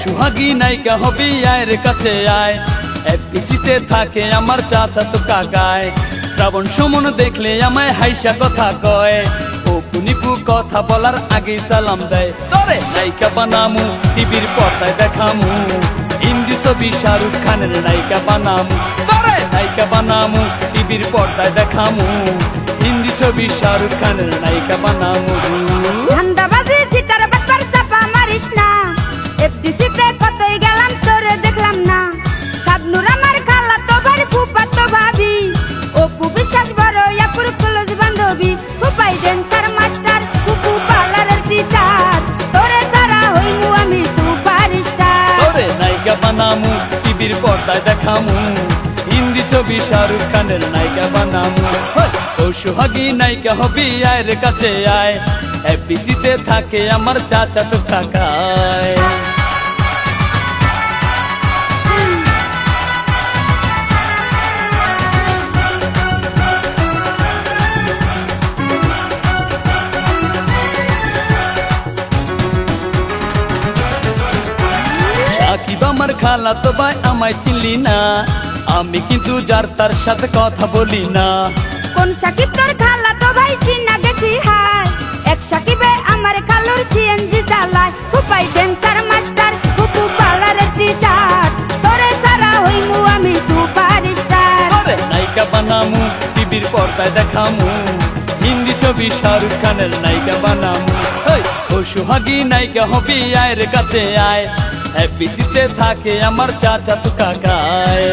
সোহাগী নায়িকা হবি আয়ের কাছে আয়। এফডিসিতে থাকে আমার চাচাতো কাকায়। শ্রাবণ সুমন দেখলে আমায় হাইসা কথা কয়। অপু নিপু কথা বলার আগে সালাম দেয়। তরে নায়িকা বানামু টিভির পর্দায় দেখামু। হিন্দি ছবি শাহরুখ খানের নায়িকা বানামু। তরে নায়িকা বানামু টিভির পর্দায় দেখামু। হিন্দি ছবি শাহরুখ খানের নায়িকা বানামু। ধান্দাবাজি সিটার ব্যাপার চাপা মারিস না। এফডিসিতে কতই গেলাম তোরে দেখলাম না। শাবনুর আমার খালা তো ভাই ফুপা তো ভাবি। অপু বিশ্বাস বড় আপুর ক্লোজ বান্ধবী। ফুপাই ড্যান্সার মাস্টার ফুপু পার্লারের টিচার। তোরে ছাড়া হইমু আমি সুপারস্টার। তোরে নায়িকা বানামু টিভির পর্দায় দেখামু। হিন্দি ছবি শাহরুখ খানের নায়িকা বানামু। ও সোহাগী নায়িকা হবি আয়ের কাছে আয়। এফডিসিতে থাকে আমার চাচাতো কাকায়। সাকিব আমার খালা তো ভাই আমায় চিনলি না। আমি কিন্তু যার তার সাথে কথা বলি না। কোন সাকিব তোর খালা তো ভাই চিনা গেছি হায়। এক সাকিবে আমার খালুর সিএনজি চালায়। ফুপাই ড্যান্সার মাস্টার ফুপু পার্লারের টিচার। তোরে ছাড়া হইমু আমি সুপারস্টার। তোরে নায়িকা বানামু টিভির পর্দায় দেখামু। হিন্দি ছবি শাহরুখ খানের নায়িকা বানামু। ও সোহাগী নায়িকা হবি আয়ের কাছে আয়। এফডিসিতে থাকে আমার চাচাতো কাকায়।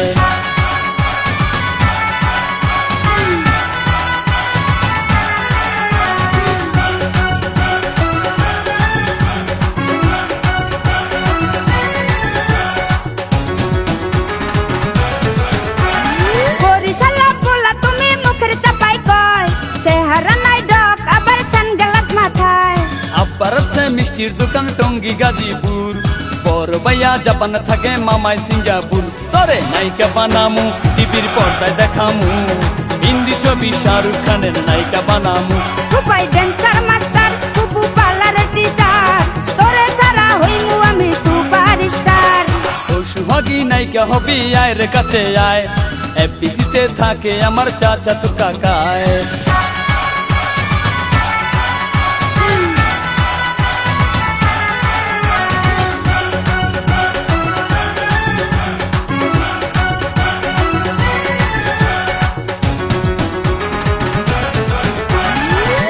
বরিশালা পোলা তুমি মুখের চাপাই কয়। চেহারা নাই ডক আবার সানগ্লাস মাথায়। আব্বার আছে মিষ্টির দোকান টঙ্গী গাজীপুর। বড় ভাইয়া জাপান থাকে মামাই সিঙ্গাপুর। তোরে নায়িকা বানামু টিভির পর্দায় দেখামু। হিন্দি ছবি শাহরুখ খানের নায়িকা বানামু। ফুপাই ড্যান্সার মাস্টার ফুপু পার্লারের টিচার। তোরে ছাড়া হইমু আমি সুপারস্টার। ও সোহাগী নায়িকা হবি আয়ের কাছে আয়। এফডিসিতে থাকে আমার চাচাতো কাকায়।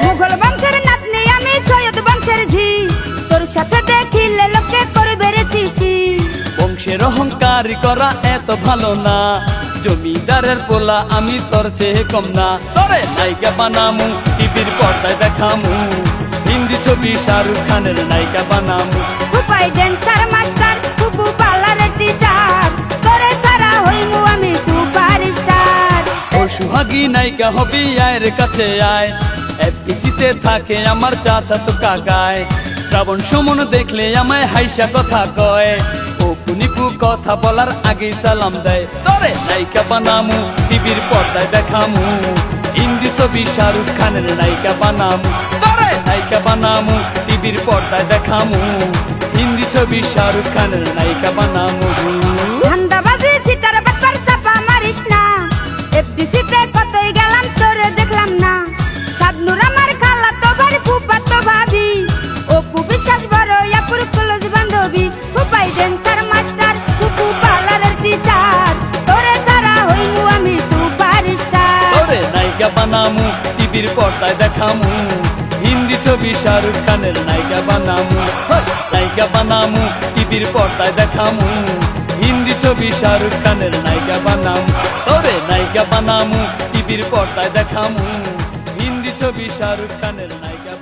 মুঘল বংশের নাতনি আমি সৈয়দ বংশের ঝি। তোর সাথে দেখিলে লোকে করবে রে ছিছি। বংশের অহংকারী করা এত ভালো না। জমিদারের পোলা আমি তোর চেয়ে কম না। তোরে নায়িকা বানামু টিভির পর্দায় দেখামু। হিন্দি ছবি শাহরুখ খানের নায়িকা বানামু। ফুপাই ড্যান্সার মাস্টার ফুপু পার্লারের টিচার। তোরে ছাড়া হইমু আমি সুপারস্টার। ও সোহাগী নায়িকা হবি আয়ের কাছে আয়। এফডিসিতে থাকে আমার চাচাতো কাকায়। শ্রাবণ সুমন দেখলে আমায় হাইসা কথা কয়। অপু নিপু কথা বলার আগে সালাম দেয়। তরে নায়িকা বানামু টিভির পর্দায় দেখামু। হিন্দি ছবি শাহরুখ খানের নায়িকা বানামু। তরে নায়িকা বানামু টিভির পর্দায় দেখামু। হিন্দি ছবি শাহরুখ খানের নায়িকা বানামু। ধান্দাবাজি সিটার ব্যাপার চাপা মারিস না। এফডিসিতে কতই গেলাম তোরে দেখলাম না। শাবনুর আমার খালা তো ভাই ফুপা তো ভাবি। অপু বিশ্বাস বড় আপুর ক্লোজ বান্ধবী। ফুপাই ড্যান্সার মাস্টার ফুপু পার্লারের টিচার। তোরে ছাড়া হইমু আমি সুপারস্টার। তোরে নায়িকা বানামু টিভির পর্দায় দেখামু। হিন্দি ছবি শাহরুখ খানের নায়িকা বানামু। নায়িকা বানামু টিভির পর্দায় দেখামু। হিন্দি ছবি শাহরুখ খানের নায়িকা বানামু। তোরে নায়িকা বানামু টিভির পর্দায় দেখামু। হিন্দি ছবি শাহরুখ খানের নায়িকা।